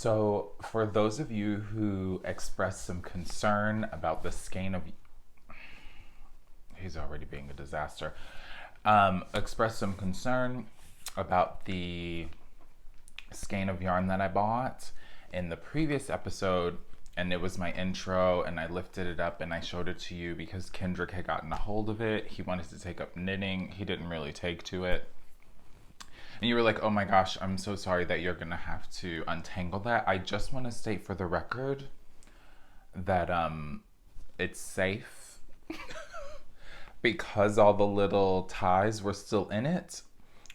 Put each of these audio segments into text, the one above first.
So, for those of you who expressed some concern about the skein of, he's already being a disaster. Expressed some concern about the skein of yarn that I bought in the previous episode, and it was my intro, and I lifted it up and I showed it to you because Kendrick had gotten a hold of it. He wanted to take up knitting. He didn't really take to it. And you were like, oh my gosh, I'm so sorry that you're gonna have to untangle that. I just want to state for the record that it's safe because all the little ties were still in it.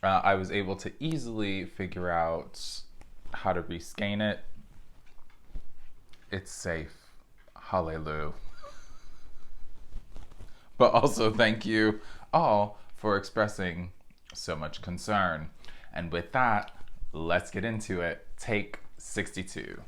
I was able to easily figure out how to reskein it. It's safe. Hallelujah. But also thank you all for expressing so much concern. And with that, let's get into it. Take 62.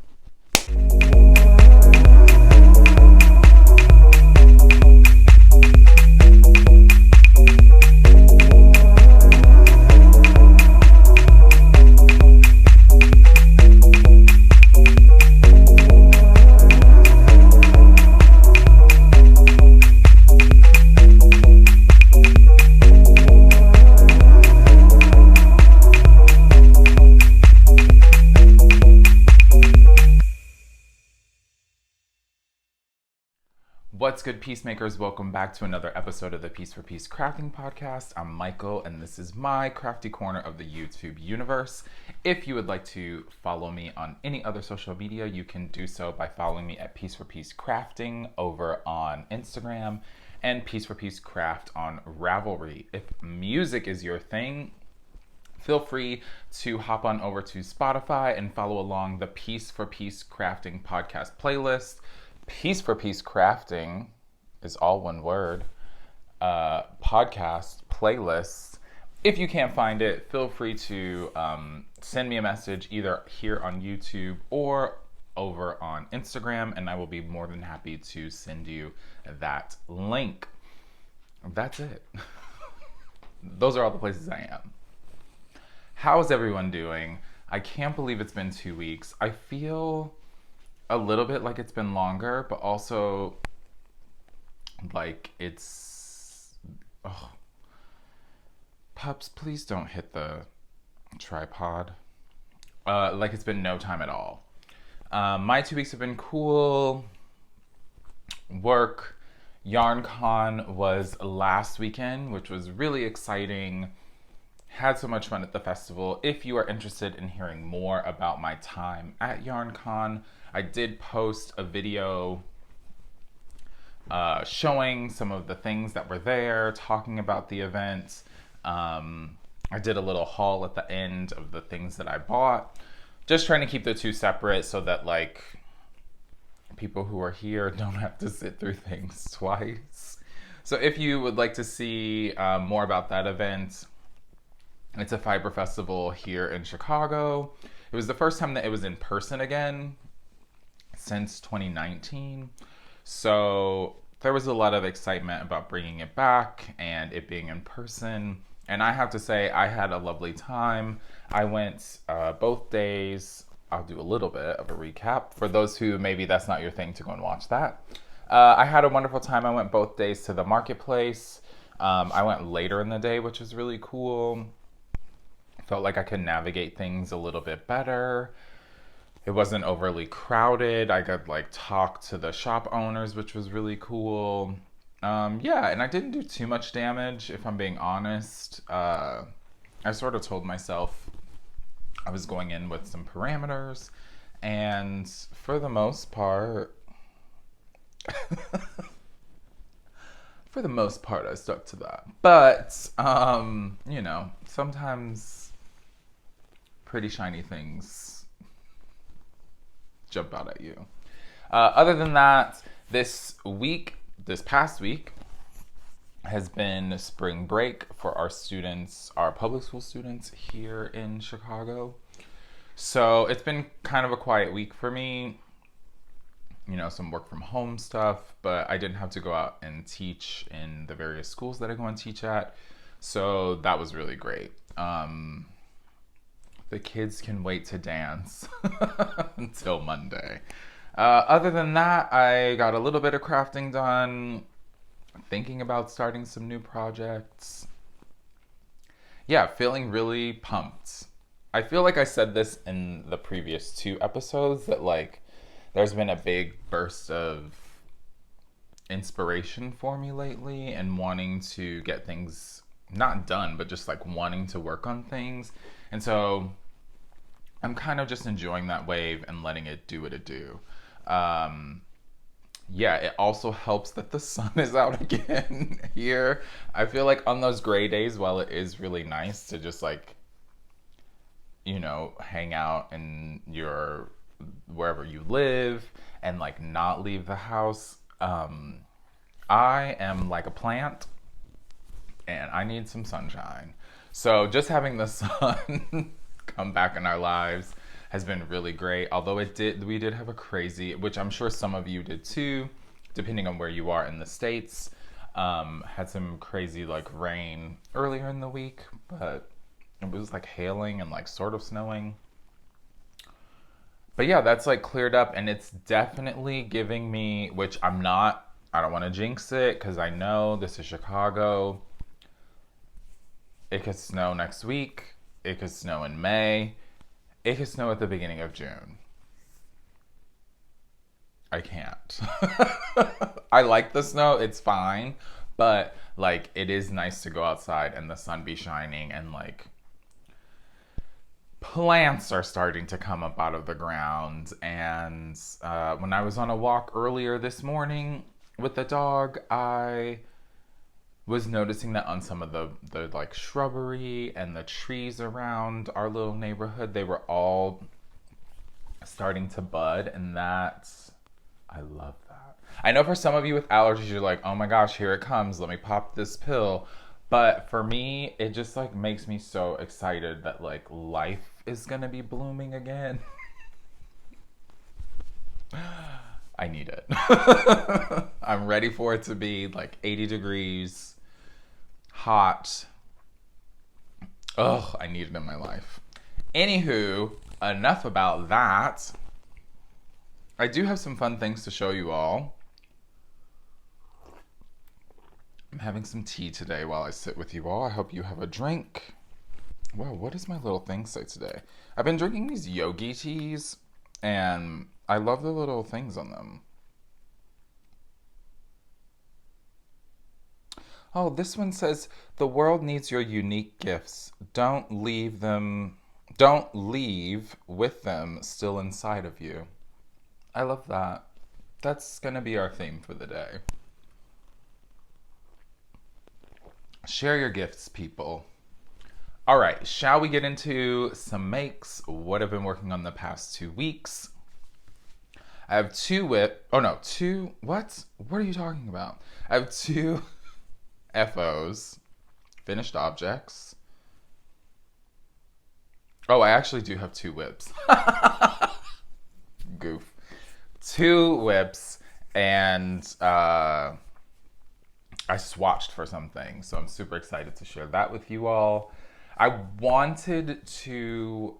What's good, peacemakers? Welcome back to another episode of the Piece for Peace Crafting Podcast. I'm Michael, and this is my crafty corner of the YouTube universe. If you would like to follow me on any other social media, you can do so by following me at Piece4PeaceCrafting over on Instagram and Piece4PeaceCraft on Ravelry. If music is your thing, feel free to hop on over to Spotify and follow along the Piece for Peace Crafting Podcast playlist. Piece for Peace Crafting is all one word. Podcast playlist. If you can't find it, feel free to send me a message either here on YouTube or over on Instagram, and I will be more than happy to send you that link. That's it. Those are all the places I am. How's everyone doing? I can't believe it's been 2 weeks. I feel a little bit like it's been longer, but also like it's, oh, pups, please don't hit the tripod. Like it's been no time at all. My 2 weeks have been cool. Work. YarnCon was last weekend, which was really exciting. Had so much fun at the festival. If you are interested in hearing more about my time at YarnCon, I did post a video showing some of the things that were there, talking about the event. I did a little haul at the end of the things that I bought. Just trying to keep the two separate so that like people who are here don't have to sit through things twice. So if you would like to see more about that event, it's a fiber festival here in Chicago. It was the first time that it was in person again since 2019. So there was a lot of excitement about bringing it back and it being in person. And I have to say, I had a lovely time. I went both days. I'll do a little bit of a recap. For those who maybe that's not your thing, to go and watch that. I had a wonderful time. I went both days to the marketplace. I went later in the day, which was really cool. Felt like I could navigate things a little bit better. It wasn't overly crowded. I could like talk to the shop owners, which was really cool. Yeah, and I didn't do too much damage, if I'm being honest. I sort of told myself I was going in with some parameters, and for the most part, I stuck to that. But, you know, sometimes pretty shiny things jump out at you. Other than that, this past week has been spring break for our students, our public school students here in Chicago. So it's been kind of a quiet week for me. You know, some work from home stuff, but I didn't have to go out and teach in the various schools that I go and teach at. So that was really great. The kids can wait to dance until Monday. Other than that, I got a little bit of crafting done. Thinking about starting some new projects. Yeah, feeling really pumped. I feel like I said this in the previous 2 episodes that like there's been a big burst of inspiration for me lately and wanting to get things not done, but just like wanting to work on things. And so I'm kind of just enjoying that wave and letting it do what it do. Yeah, it also helps that the sun is out again here. I feel like on those gray days, while it is really nice to just like, you know, hang out in your wherever you live and like not leave the house, I am like a plant and I need some sunshine. So just having the sun come back in our lives has been really great. Although we did have a crazy, which I'm sure some of you did too, depending on where you are in the States, had some crazy like rain earlier in the week, but it was like hailing and like sort of snowing. But yeah, that's like cleared up and it's definitely giving me, which I don't want to jinx it because I know this is Chicago. It could snow next week. It could snow in May. It could snow at the beginning of June. I can't. I like the snow, it's fine. But like it is nice to go outside and the sun be shining and like plants are starting to come up out of the ground. And when I was on a walk earlier this morning with the dog, I was noticing that on some of the like shrubbery and the trees around our little neighborhood, they were all starting to bud, and I love that. I know for some of you with allergies, you're like, oh my gosh, here it comes, let me pop this pill. But for me, it just like makes me so excited that like life is gonna be blooming again. I need it. I'm ready for it to be like 80 degrees, hot. Oh, I need it in my life. Anywho, enough about that. I do have some fun things to show you all. I'm having some tea today while I sit with you all. I hope you have a drink. Wow, what does my little thing say today? I've been drinking these yogi teas, and I love the little things on them. Oh, this one says, the world needs your unique gifts. Don't leave with them still inside of you. I love that. That's gonna be our theme for the day. Share your gifts, people. All right, shall we get into some makes? What I've been working on the past 2 weeks. I have what are you talking about? I have 2 FOs, finished objects. Oh, I actually do have 2 whips. Goof. 2 whips, and I swatched for something, so I'm super excited to share that with you all. I wanted to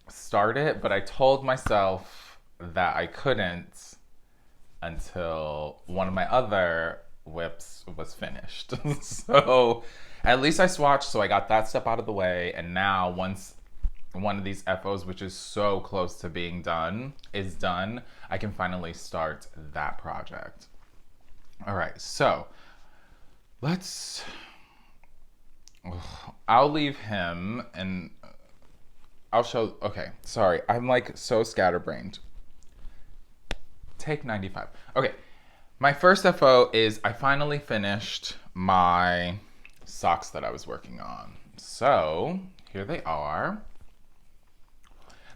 start it, but I told myself that I couldn't until one of my other whips was finished. So at least I swatched, so I got that step out of the way, and now once one of these FOs, which is so close to being done, is done, I can finally start that project. All right, so I'll leave him and I'll show, okay, sorry, I'm like so scatterbrained. Take 95. Okay, my first FO is I finally finished my socks that I was working on. So here they are.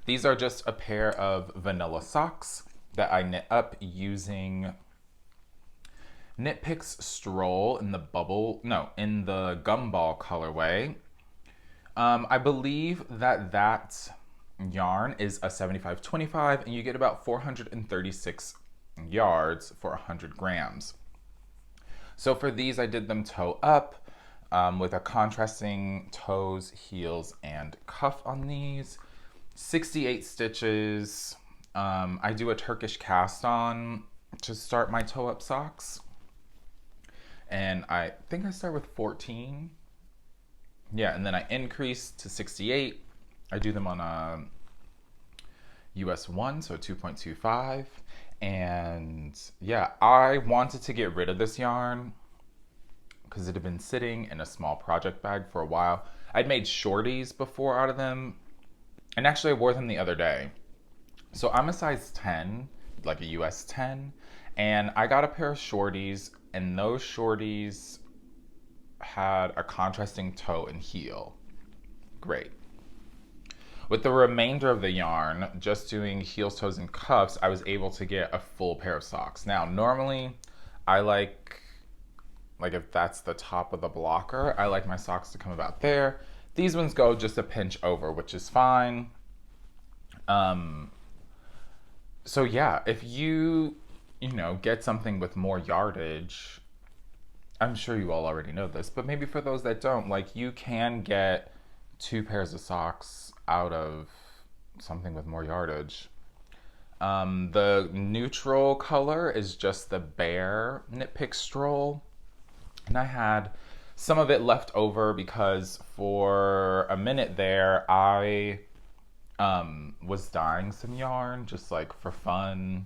These are just a pair of vanilla socks that I knit up using KnitPicks Stroll in the gumball colorway. I believe that yarn is a 75/25 and you get about 436 yards for 100 grams. So for these, I did them toe up. with a contrasting toes, heels, and cuff on these. 68 stitches. I do a Turkish cast on to start my toe up socks. And I think I start with 14. Yeah, and then I increase to 68. I do them on a US 1, so 2.25. And yeah, I wanted to get rid of this yarn because it had been sitting in a small project bag for a while. I'd made shorties before out of them, and actually I wore them the other day. So I'm a size 10, like a US 10, and I got a pair of shorties, and those shorties had a contrasting toe and heel. Great. With the remainder of the yarn, just doing heels, toes, and cuffs, I was able to get a full pair of socks. Now, normally, I like if that's the top of the blocker, I like my socks to come about there. These ones go just a pinch over, which is fine. So yeah, if you get something with more yardage, I'm sure you all already know this, but maybe for those that don't, like, you can get 2 pairs of socks out of something with more yardage. The neutral color is just the bare KnitPicks stroll. And I had some of it left over because for a minute there, I was dyeing some yarn just like for fun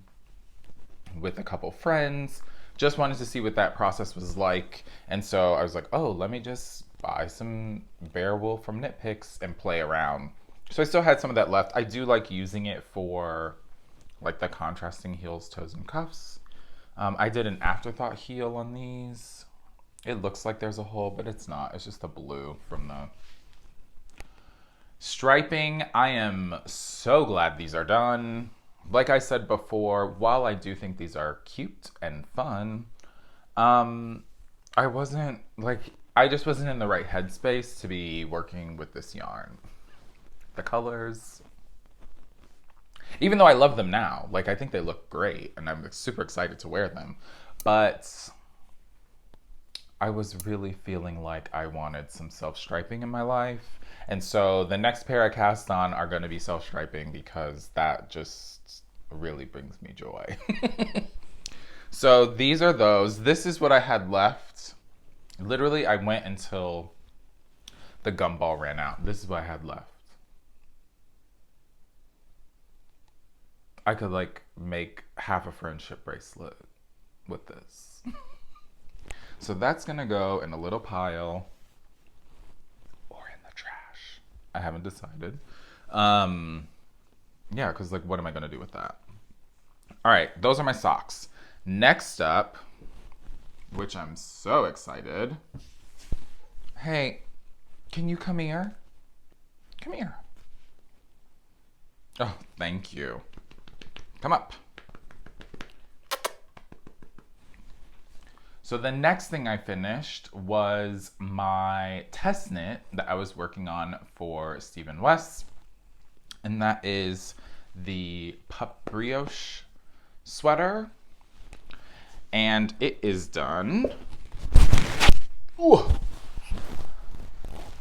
with a couple friends. Just wanted to see what that process was like. And so I was like, oh, let me just buy some bare wool from KnitPicks and play around. So I still had some of that left. I do like using it for like the contrasting heels, toes, and cuffs. I did an afterthought heel on these. It looks like there's a hole, but it's not. It's just the blue from the striping. I am so glad these are done. Like I said before, while I do think these are cute and fun, I just wasn't in the right headspace to be working with this yarn. The colors, even though I love them now, like I think they look great and I'm super excited to wear them, but I was really feeling like I wanted some self-striping in my life. And so the next pair I cast on are going to be self-striping because that just really brings me joy. So these are those. This is what I had left. Literally, I went until the gumball ran out. This is what I had left. I could like make half a friendship bracelet with this. So that's gonna go in a little pile or in the trash. I haven't decided. Yeah, because like, what am I gonna do with that? All right, those are my socks. Next up, which I'm so excited. Hey, can you come here? Come here. Oh, thank you. Come up. So the next thing I finished was my test knit that I was working on for Stephen West. And that is the Pup Brioche sweater. And it is done. Ooh.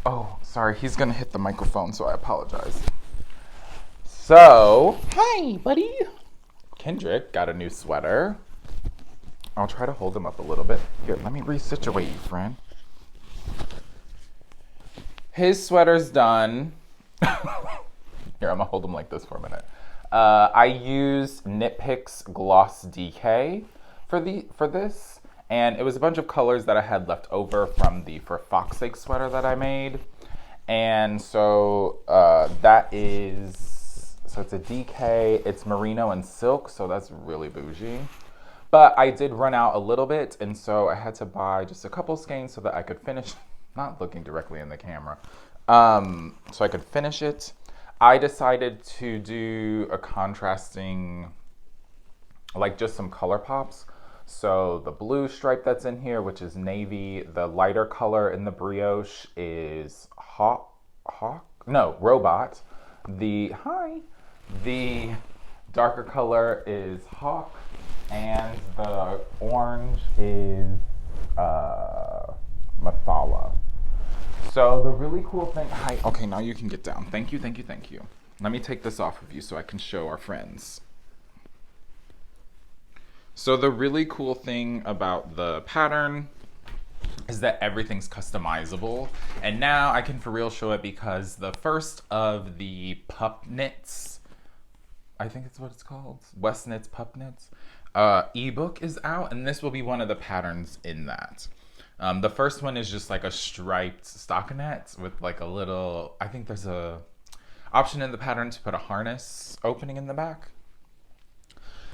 Oh, sorry, he's gonna hit the microphone, so I apologize. So, hi, buddy. Kendrick got a new sweater. I'll try to hold him up a little bit. Here, let me resituate you, friend. His sweater's done. Here, I'm gonna hold him like this for a minute. I used KnitPicks Gloss DK for this, and it was a bunch of colors that I had left over from the For Fox's Sake sweater that I made. And so it's a DK, it's merino and silk, so that's really bougie. But I did run out a little bit, and so I had to buy just a couple skeins so that I could finish, not looking directly in the camera, so I could finish it. I decided to do a contrasting, like just some color pops. So the blue stripe that's in here, which is navy, the lighter color in the brioche is robot. The darker color is hawk. And the orange is Masala. So the really cool thing, hi, okay, now you can get down. Thank you, thank you, thank you. Let me take this off of you so I can show our friends. So the really cool thing about the pattern is that everything's customizable. And now I can for real show it because the first of the PetKnits, I think it's what it's called, WestKnits PetKnits, ebook is out, and this will be one of the patterns in that. The first one is just like a striped stockinette with like a little, I think there's a option in the pattern to put a harness opening in the back.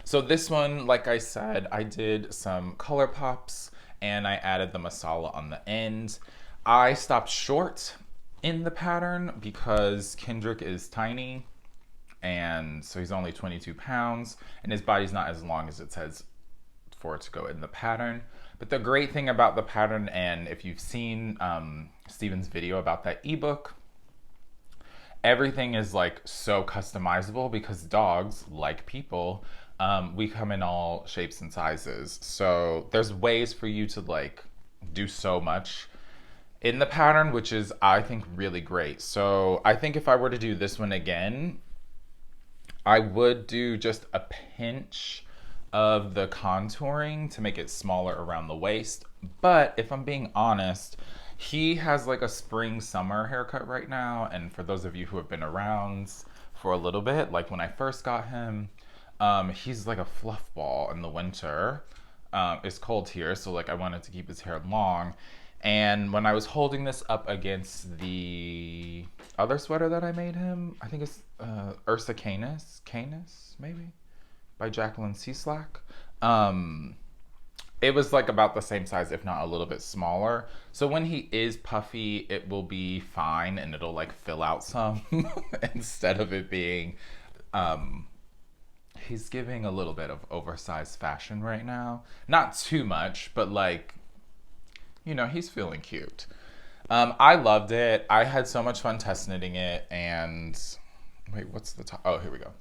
So this one, like I said, I did some color pops and I added the masala on the end. I stopped short in the pattern because Kendrick is tiny, and so he's only 22 pounds and his body's not as long as it says for it to go in the pattern. But the great thing about the pattern, and if you've seen Steven's video about that ebook, everything is like so customizable because dogs, like people, we come in all shapes and sizes. So there's ways for you to like do so much in the pattern, which is, I think, really great. So I think if I were to do this one again, I would do just a pinch of the contouring to make it smaller around the waist. But if I'm being honest, he has like a spring summer haircut right now. And for those of you who have been around for a little bit, like when I first got him, he's like a fluff ball in the winter. It's cold here, so like I wanted to keep his hair long. And when I was holding this up against the other sweater that I made him, I think it's Ursa Canis maybe, by Jacqueline Cieslak. It was like about the same size, if not a little bit smaller. So when he is puffy, it will be fine and it'll like fill out some instead of it being, he's giving a little bit of oversized fashion right now. Not too much, but like, you know, he's feeling cute. I loved it. I had so much fun test knitting it, and wait, what's the top? Oh, here we go.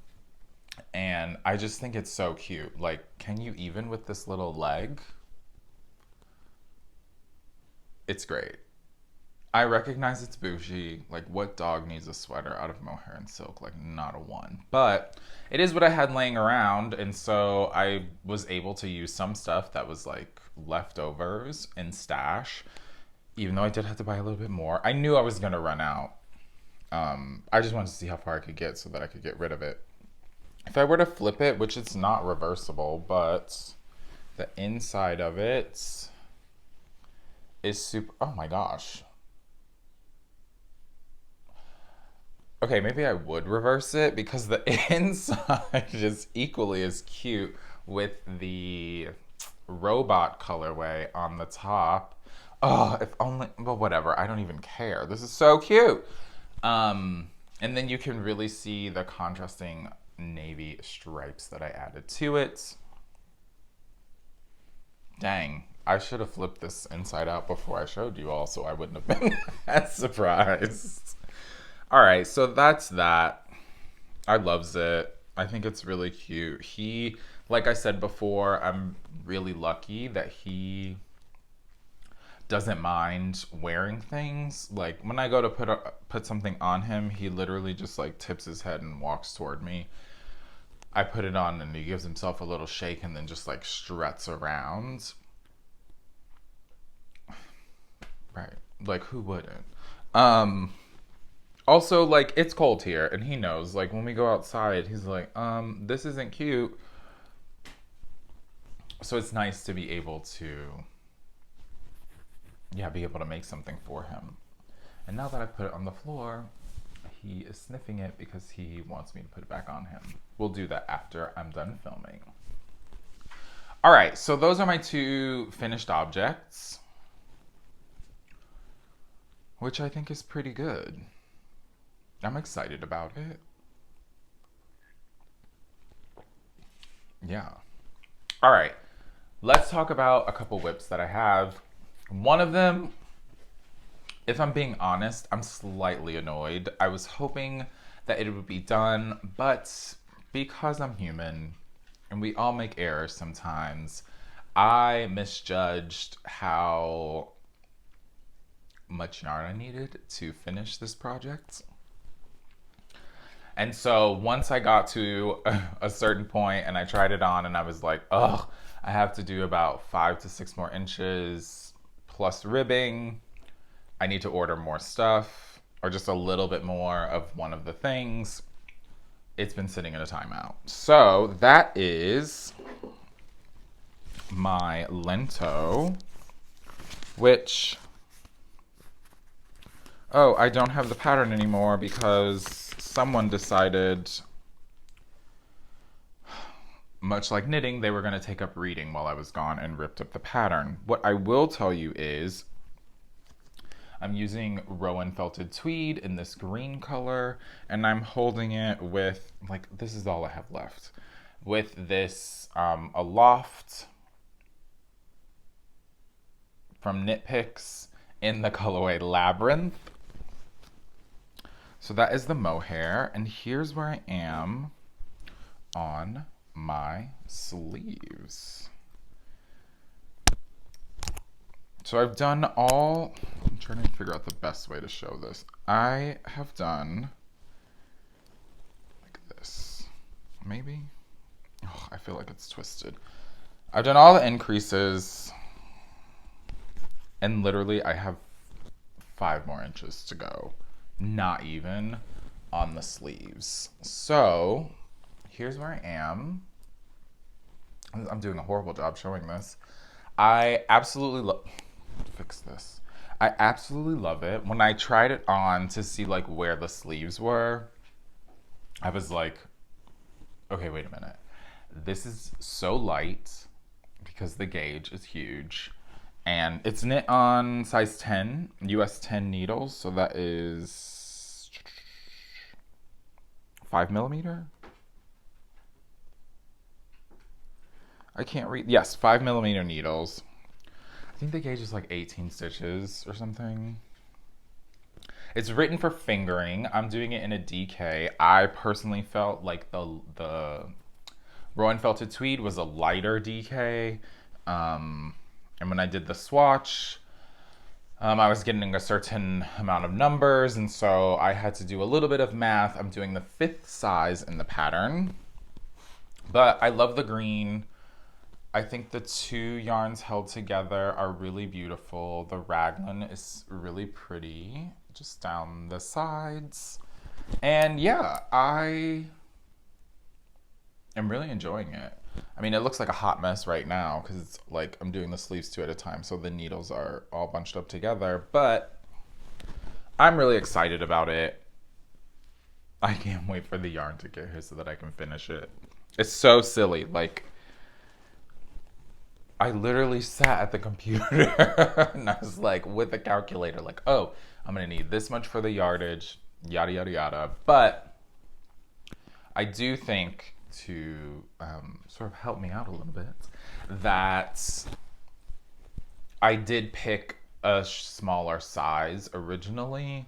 And I just think it's so cute. Like, can you even with this little leg? It's great. I recognize it's bougie. Like, what dog needs a sweater out of mohair and silk? Like, not a one. But it is what I had laying around, and so I was able to use some stuff that was like leftovers in stash, even though I did have to buy a little bit more. I knew I was gonna run out. I just wanted to see how far I could get so that I could get rid of it. If I were to flip it, which it's not reversible, but the inside of it is super, oh my gosh. Okay, maybe I would reverse it because the inside is equally as cute with the robot colorway on the top. Oh, if only, well, whatever. I don't even care. This is so cute. And then you can really see the contrasting navy stripes that I added to it. Dang, I should have flipped this inside out before I showed you all so I wouldn't have been as surprised. All right, so that's that. I loves it. I think it's really cute. He, like I said before, I'm really lucky that he doesn't mind wearing things. Like when I go to put something on him, he literally just like tips his head and walks toward me. I put it on and he gives himself a little shake and then just like struts around. Right. Like who wouldn't? Also, like, it's cold here, and he knows. Like, when we go outside, he's like, this isn't cute. So it's nice to be able to, yeah, be able to make something for him. And now that I put it on the floor, he is sniffing it because he wants me to put it back on him. We'll do that after I'm done filming. All right, so those are my two finished objects, which I think is pretty good. I'm excited about it. Yeah. All right. Let's talk about a couple whips that I have. One of them, if I'm being honest, I'm slightly annoyed. I was hoping that it would be done, but because I'm human and we all make errors sometimes, I misjudged how much yarn I needed to finish this project. And so once I got to a certain point and I tried it on and I was like, oh, I have to do about 5 to 6 more inches plus ribbing. I need to order more stuff or just a little bit more of one of the things. It's been sitting in a timeout. So that is my Lento, which, oh, I don't have the pattern anymore because someone decided, much like knitting, they were going to take up reading while I was gone and ripped up the pattern. What I will tell you is I'm using Rowan felted tweed in this green color, and I'm holding it with, like, this is all I have left, with this Aloft from KnitPicks in the colorway Labyrinth. So that is the mohair, and here's where I am on my sleeves. So I've done all, I'm trying to figure out the best way to show this. I have done like this, maybe? Oh, I feel like it's twisted. I've done all the increases, and literally I have 5 more inches to go. Not even on the sleeves. So here's where I am. I'm doing a horrible job showing this. I absolutely fix this. I absolutely love it. When I tried it on to see like where the sleeves were, I was like, okay, wait a minute. This is so light because the gauge is huge. And it's knit on size 10, US 10 needles. So that is 5mm. I can't read. Yes, 5mm needles. I think the gauge is like 18 stitches or something. It's written for fingering. I'm doing it in a DK. I personally felt like the Rowan felted tweed was a lighter DK. And when I did the swatch, I was getting a certain amount of numbers, and so I had to do a little bit of math. I'm doing the 5th size in the pattern, but I love the green. I think the 2 yarns held together are really beautiful. The raglan is really pretty, just down the sides. And yeah, I am really enjoying it. I mean, it looks like a hot mess right now because it's like I'm doing the sleeves 2 at a time, so the needles are all bunched up together, but I'm really excited about it. I can't wait for the yarn to get here so that I can finish it. It's so silly. Like, I literally sat at the computer and I was like, with a calculator, like, oh, I'm going to need this much for the yardage, yada, yada, yada. But I do think, to sort of help me out a little bit, that I did pick a smaller size originally,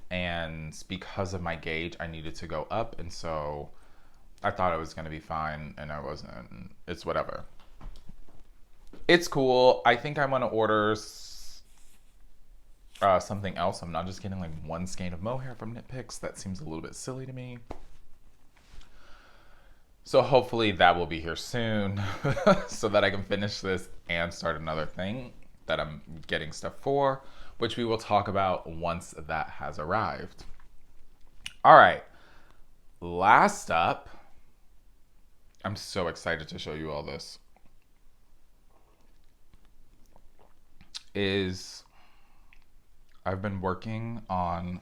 and because of my gauge I needed to go up, and so I thought it was going to be fine, and I wasn't. It's whatever. It's cool. I think I want to order something else. I'm not just getting like 1 skein of mohair from KnitPicks. That seems a little bit silly to me. So hopefully that will be here soon so that I can finish this and start another thing that I'm getting stuff for, which we will talk about once that has arrived. All right, last up, I'm so excited to show you all this, is I've been working on,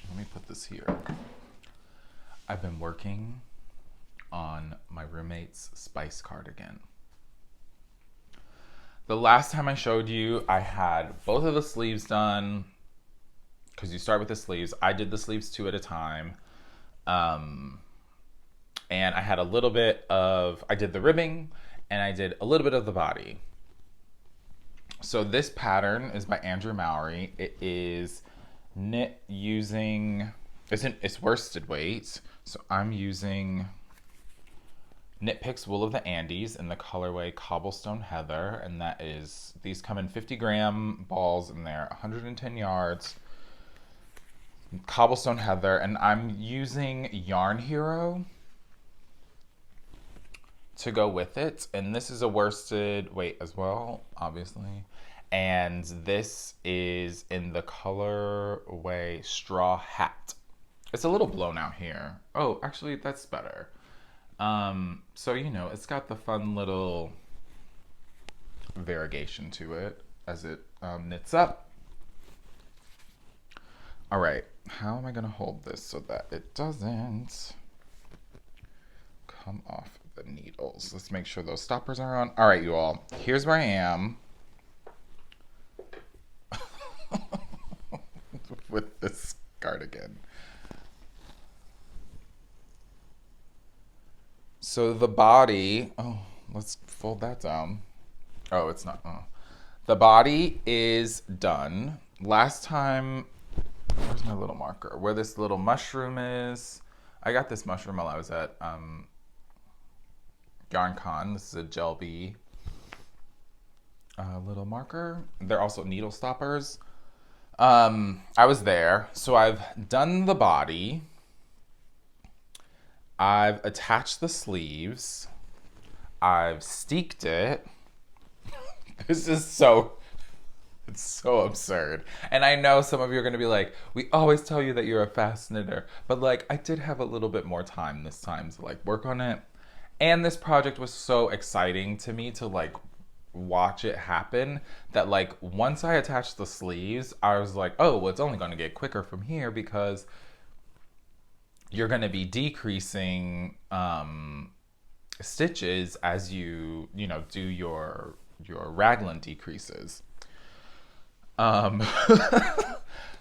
let me put this here. I've been working on my roommate's spice cardigan. The last time I showed you, I had both of the sleeves done, because you start with the sleeves. I did the sleeves 2 at a time. And I had a little bit of, I did the ribbing, and I did a little bit of the body. So this pattern is by Andrew Mowry. It is knit using, it's worsted weight. So I'm using KnitPicks Wool of the Andes in the colorway Cobblestone Heather, and these come in 50-gram balls and they're 110 yards. Cobblestone Heather, and I'm using Yarn Hero to go with it, and this is a worsted weight as well, obviously, and this is in the colorway Straw Hat. It's a little blown out here. Oh, actually, that's better. So, it's got the fun little variegation to it as it knits up. All right, how am I going to hold this so that it doesn't come off the needles? Let's make sure those stoppers are on. All right, you all, here's where I am with this cardigan. So the body, let's fold that down. Oh, it's not. The body is done. Last time, where's my little marker? Where this little mushroom is. I got this mushroom while I was at YarnCon. This is a gel bee little marker. They're also needle stoppers. I was there. So I've done the body. I've attached the sleeves. I've steeked it. This is it's so absurd. And I know some of you are going to be like, we always tell you that you're a fast knitter. But I did have a little bit more time this time to work on it. And this project was so exciting to me to watch it happen that once I attached the sleeves, I was like, oh, well, it's only going to get quicker from here because you're going to be decreasing stitches as you do your raglan decreases.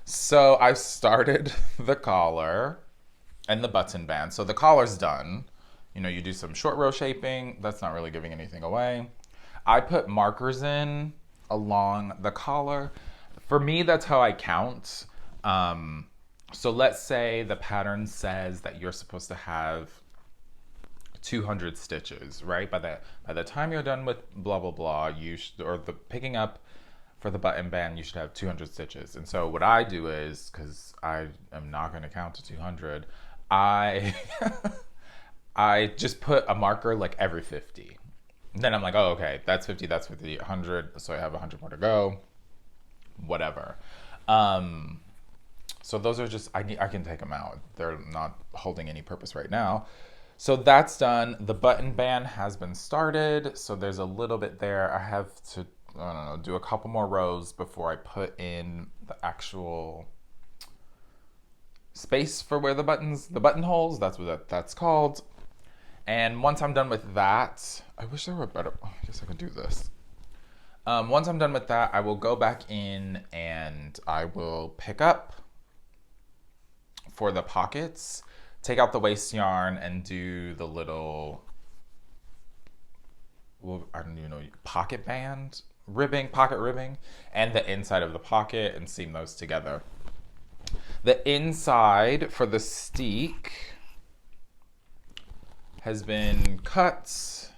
So I started the collar and the button band. So the collar's done. You do some short row shaping. That's not really giving anything away. I put markers in along the collar. For me, that's how I count. So let's say the pattern says that you're supposed to have 200 stitches, right? By the time you're done with blah, blah, blah, the picking up for the button band, you should have 200 stitches. And so what I do is, because I am not going to count to 200, I just put a marker every 50. Then I'm like, oh, okay, that's 50, that's 50, 100. So I have 100 more to go, whatever. So those are just, I can take them out. They're not holding any purpose right now. So that's done. The button band has been started. So there's a little bit there. I have to, do a couple more rows before I put in the actual space for where the buttonholes, that's what that's called. And once I'm done with that, I wish there were better, I guess I could do this. Once I'm done with that, I will go back in and I will pick up for the pockets, take out the waste yarn and do the little, pocket band pocket ribbing, and the inside of the pocket and seam those together. The inside for the steek has been cut.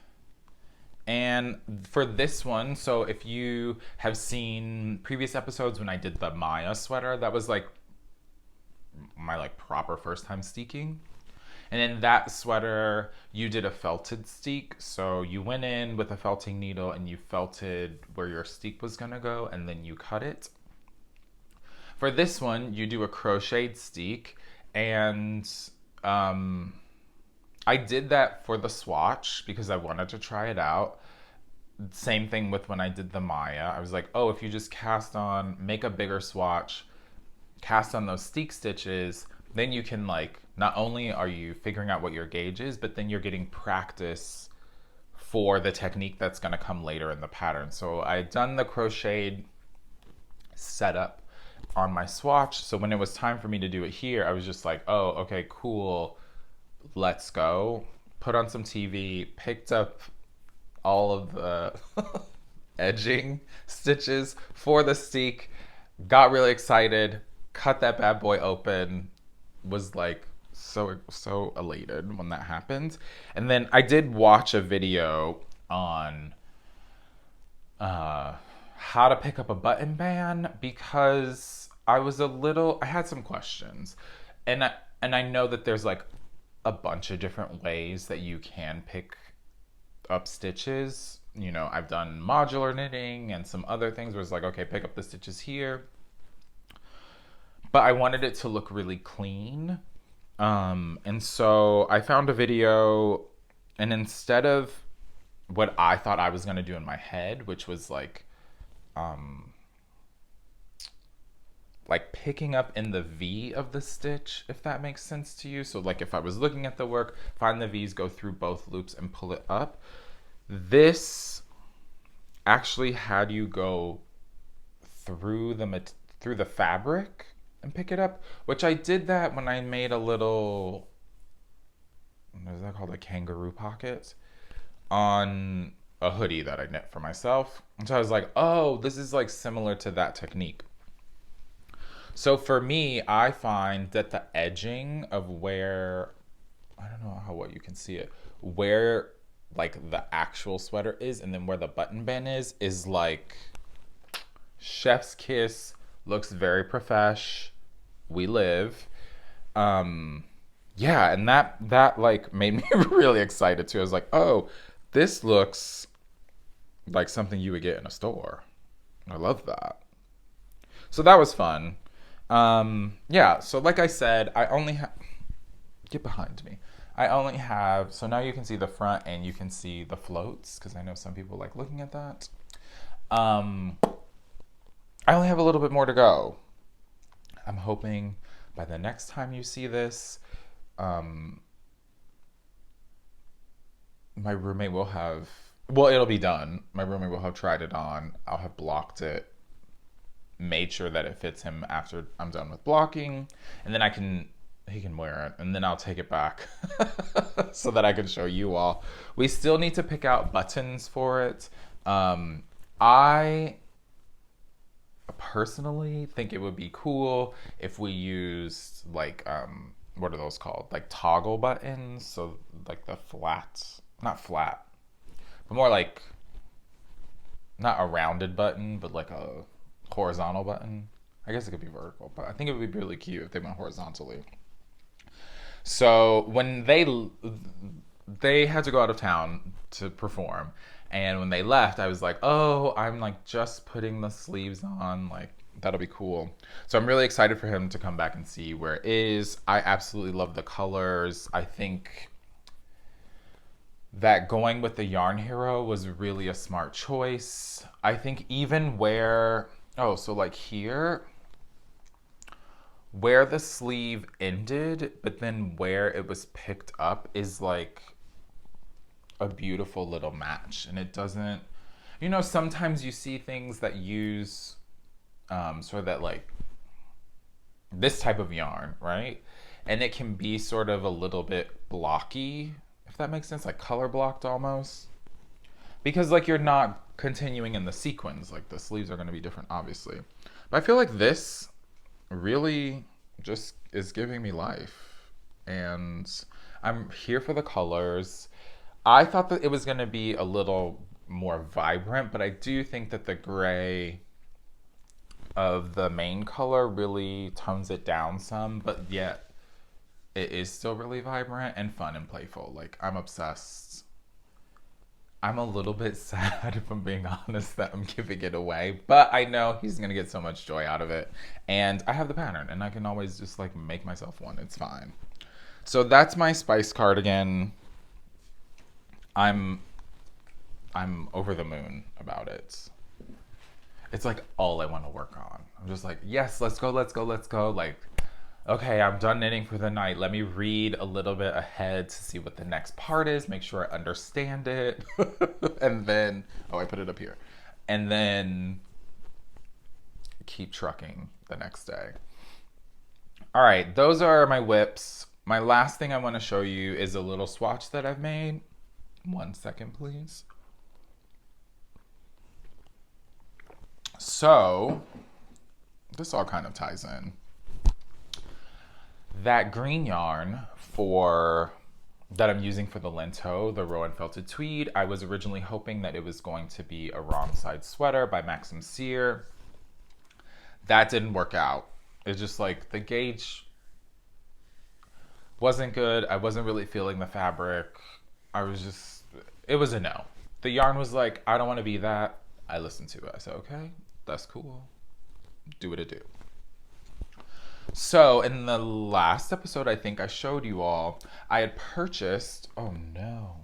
And for this one, so if you have seen previous episodes when I did the Maya sweater, that was my proper first time steeking. And in that sweater, you did a felted steek. So you went in with a felting needle and you felted where your steek was gonna go, and then you cut it. For this one, you do a crocheted steek, and I did that for the swatch because I wanted to try it out. Same thing with when I did the Maya. I was like, oh, if you just make a bigger swatch, cast on those steek stitches, then you can not only are you figuring out what your gauge is, but then you're getting practice for the technique that's going to come later in the pattern. So I'd done the crocheted setup on my swatch. So when it was time for me to do it here, I was just like, oh, okay, cool. Let's go. Put on some TV, picked up all of the edging stitches for the steek, got really excited, cut that bad boy open, was so elated when that happened. And then I did watch a video on how to pick up a button band because I had some questions. And I know that there's like a bunch of different ways that you can pick up stitches. You know, I've done modular knitting and some other things where it's like, okay, pick up the stitches here. But I wanted it to look really clean. And so I found a video, and instead of what I thought I was going to do in my head, which was like picking up in the V of the stitch, if that makes sense to you. So like if I was looking at the work, find the V's, go through both loops and pull it up. This actually had you go through the fabric and pick it up, which I did that when I made a little, what is that called, a kangaroo pocket on a hoodie that I knit for myself. And so I was like, oh, this is like similar to that technique. So for me, I find that the edging of where, I don't know how well you can see it, where like the actual sweater is and then where the button band is like chef's kiss, looks very profesh. We live. Yeah, and that like made me really excited too. I was like, oh, this looks like something you would get in a store. I love that. So that was fun. Yeah, so like I said, I only have, get behind me. I only have, so now you can see the front and you can see the floats, because I know some people like looking at that. I only have a little bit more to go. I'm hoping by the next time you see this, my roommate will have, well, it'll be done. My roommate will have tried it on. I'll have blocked it, made sure that it fits him after I'm done with blocking, and then he can wear it, and then I'll take it back so that I can show you all. We still need to pick out buttons for it. I personally think it would be cool if we used like, what are those called? Like toggle buttons. So like the not flat, but more like not a rounded button, but like a horizontal button. I guess it could be vertical, but I think it would be really cute if they went horizontally. So when they had to go out of town to perform, and when they left, I was like, oh, I'm like just putting the sleeves on, like that'll be cool. So I'm really excited for him to come back and see where it is. I absolutely love the colors. I think that going with the Yarn Hero was really a smart choice. I think even so like here, where the sleeve ended, but then where it was picked up is like a beautiful little match. And it doesn't, sometimes you see things that use sort of that like this type of yarn, right? And it can be sort of a little bit blocky, if that makes sense, like color blocked almost. Because like you're not continuing in the sequins, like the sleeves are going to be different, obviously. But I feel like this really just is giving me life, and I'm here for the colors. I thought that it was going to be a little more vibrant, but I do think that the gray of the main color really tones it down some, but yet it is still really vibrant and fun and playful. Like, I'm obsessed. I'm a little bit sad, if I'm being honest, that I'm giving it away, but I know he's going to get so much joy out of it. And I have the pattern, and I can always just like make myself one. It's fine. So that's my Spice cardigan. I'm over the moon about it. It's like all I want to work on. I'm just like, yes, let's go. Like, okay, I'm done knitting for the night. Let me read a little bit ahead to see what the next part is, make sure I understand it. And then, I put it up here. And then keep trucking the next day. All right, those are my whips. My last thing I want to show you is a little swatch that I've made. 1 second, please. So, this all kind of ties in. that green yarn that I'm using for the Lento, the Rowan Felted Tweed, I was originally hoping that it was going to be a wrong side sweater by Maxim Cyr. That didn't work out. It's just like the gauge wasn't good. I wasn't really feeling the fabric. It was a no. The yarn was like, I don't want to be that. I listened to it. I said, okay, that's cool. Do what it do. So in the last episode, I think I showed you all, I had purchased, oh no,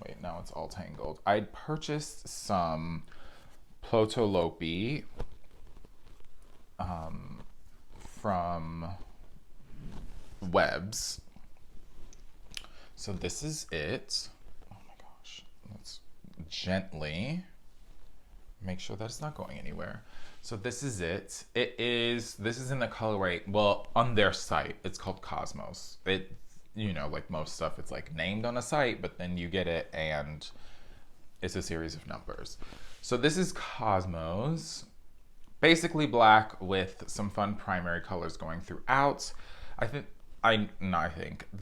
wait, now it's all tangled. I had purchased some Plotolopi from Webs. So this is it. Oh my gosh, let's gently make sure that it's not going anywhere. So this is it. This is in the colorway, well, on their site, it's called Cosmos. Like most stuff, it's like named on a site, but then you get it and it's a series of numbers. So this is Cosmos, basically black with some fun primary colors going throughout. The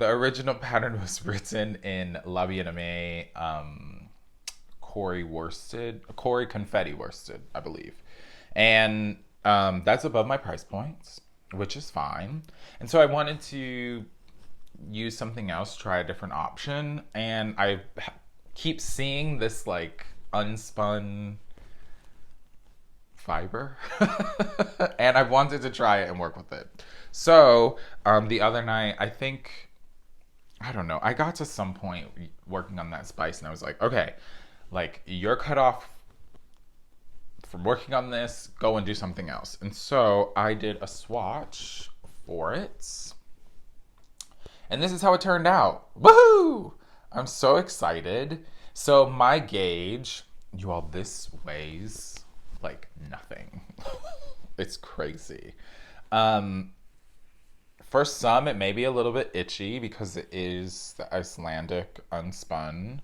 original pattern was written in La Bien-Aimée, Corey Confetti worsted, I believe. And that's above my price points, which is fine. And so I wanted to use something else, try a different option. And I keep seeing this like unspun fiber. And I wanted to try it and work with it. So the other night, I don't know, I got to some point working on that spice and I was like, okay, like you're cut off from working on this, go and do something else. And so I did a swatch for it. And this is how it turned out. Woohoo! I'm so excited. So my gauge, you all, this weighs like nothing. It's crazy. For some, it may be a little bit itchy because it is the Icelandic unspun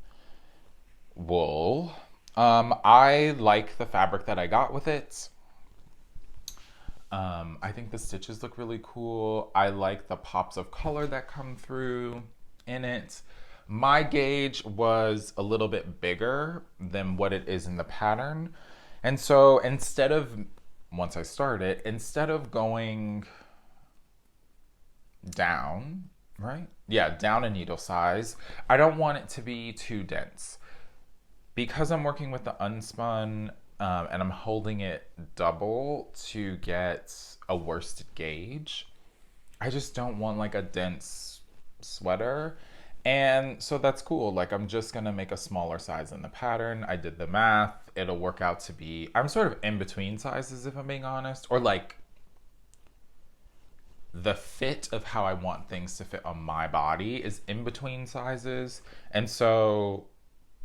wool. I like the fabric that I got with it. I think the stitches look really cool. I like the pops of color that come through in it. My gauge was a little bit bigger than what it is in the pattern. And so once I started, instead of going down, right? Yeah, down a needle size, I don't want it to be too dense. Because I'm working with the unspun and I'm holding it double to get a worsted gauge, I just don't want like a dense sweater. And so that's cool. Like I'm just gonna make a smaller size in the pattern. I did the math. It'll work out to be, I'm sort of in between sizes if I'm being honest, or like the fit of how I want things to fit on my body is in between sizes. And so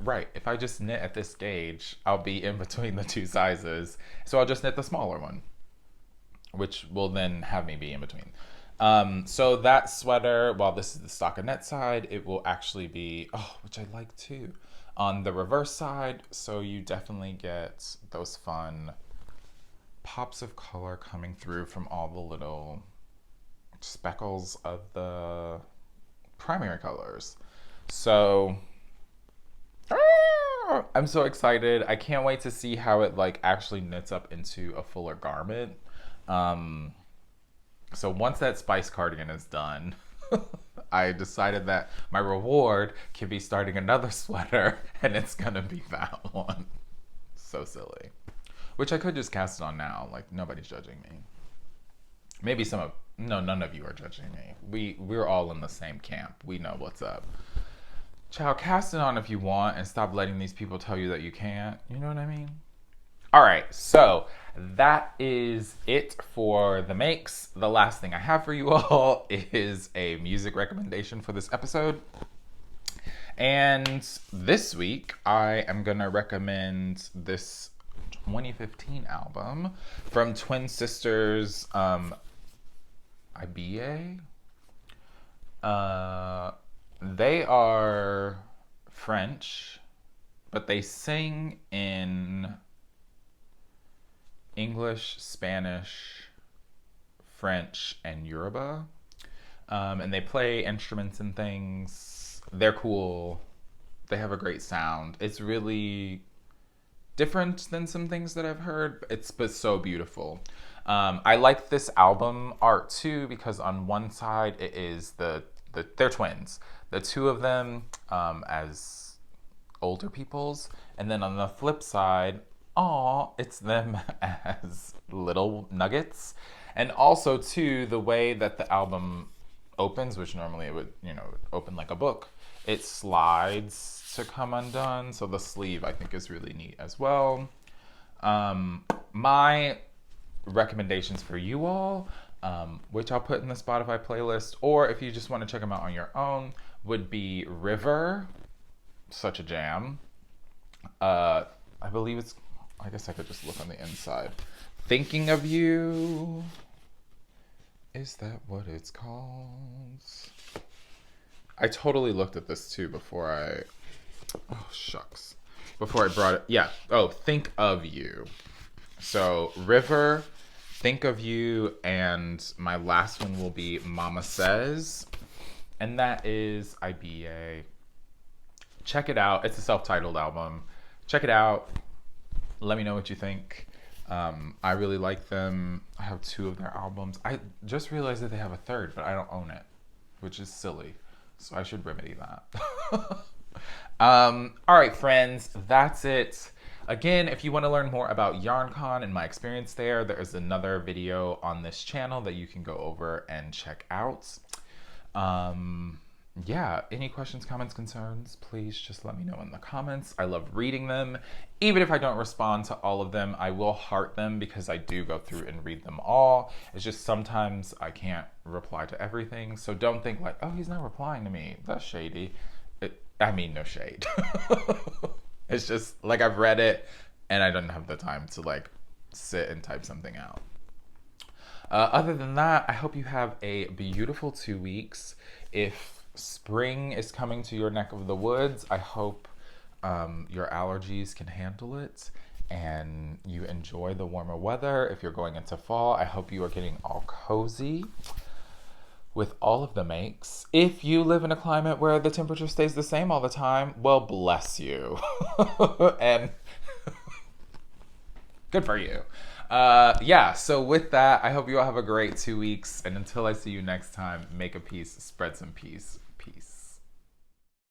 right, if I just knit at this gauge, I'll be in between the two sizes. So I'll just knit the smaller one, which will then have me be in between. So that sweater, while this is the stockinette side, it will actually be, which I like too, on the reverse side. So you definitely get those fun pops of color coming through from all the little speckles of the primary colors. So I'm so excited. I can't wait to see how it like actually knits up into a fuller garment. So once that spice cardigan is done, I decided that my reward can be starting another sweater, and it's gonna be that one. So silly. Which I could just cast it on now, like nobody's judging me. Maybe none of you are judging me. We're all in the same camp. We know what's up. Child, cast it on if you want and stop letting these people tell you that you can't. You know what I mean? All right, so that is it for the makes. The last thing I have for you all is a music recommendation for this episode. And this week, I am going to recommend this 2015 album from twin sisters Ibeyi. They are French, but they sing in English, Spanish, French, and Yoruba. And they play instruments and things. They're cool. They have a great sound. It's really different than some things that I've heard. It's but so beautiful. I like this album art too because on one side it is they're twins, the two of them as older peoples, and then on the flip side, it's them as little nuggets. And also too, the way that the album opens, which normally it would open like a book, it slides to come undone. So the sleeve I think is really neat as well. My recommendations for you all, which I'll put in the Spotify playlist, or if you just want to check them out on your own, would be River, such a jam. I believe it's, I guess I could just look on the inside. Thinking of You, is that what it's called? I totally looked at this too before I brought it. Yeah. Oh, Think of You. So River, Think of You, and my last one will be Mama Says. And that is Ibeyi. Check it out. It's a self-titled album. Check it out. Let me know what you think. I really like them. I have 2 of their albums. I just realized that they have a 3rd, but I don't own it, which is silly. So I should remedy that. All right, friends, that's it. Again, if you want to learn more about YarnCon and my experience there is another video on this channel that you can go over and check out. Yeah, any questions, comments, concerns, please just let me know in the comments. I love reading them. Even if I don't respond to all of them, I will heart them because I do go through and read them all. It's just sometimes I can't reply to everything. So don't think like, oh, he's not replying to me. That's shady. I mean, no shade. It's just like I've read it and I don't have the time to like sit and type something out. Other than that, I hope you have a beautiful 2 weeks. If spring is coming to your neck of the woods, I hope your allergies can handle it and you enjoy the warmer weather. If you're going into fall, I hope you are getting all cozy with all of the makes. If you live in a climate where the temperature stays the same all the time, well, bless you. And good for you. Yeah, so with that, I hope you all have a great 2 weeks. And until I see you next time, make a piece, spread some peace. Peace.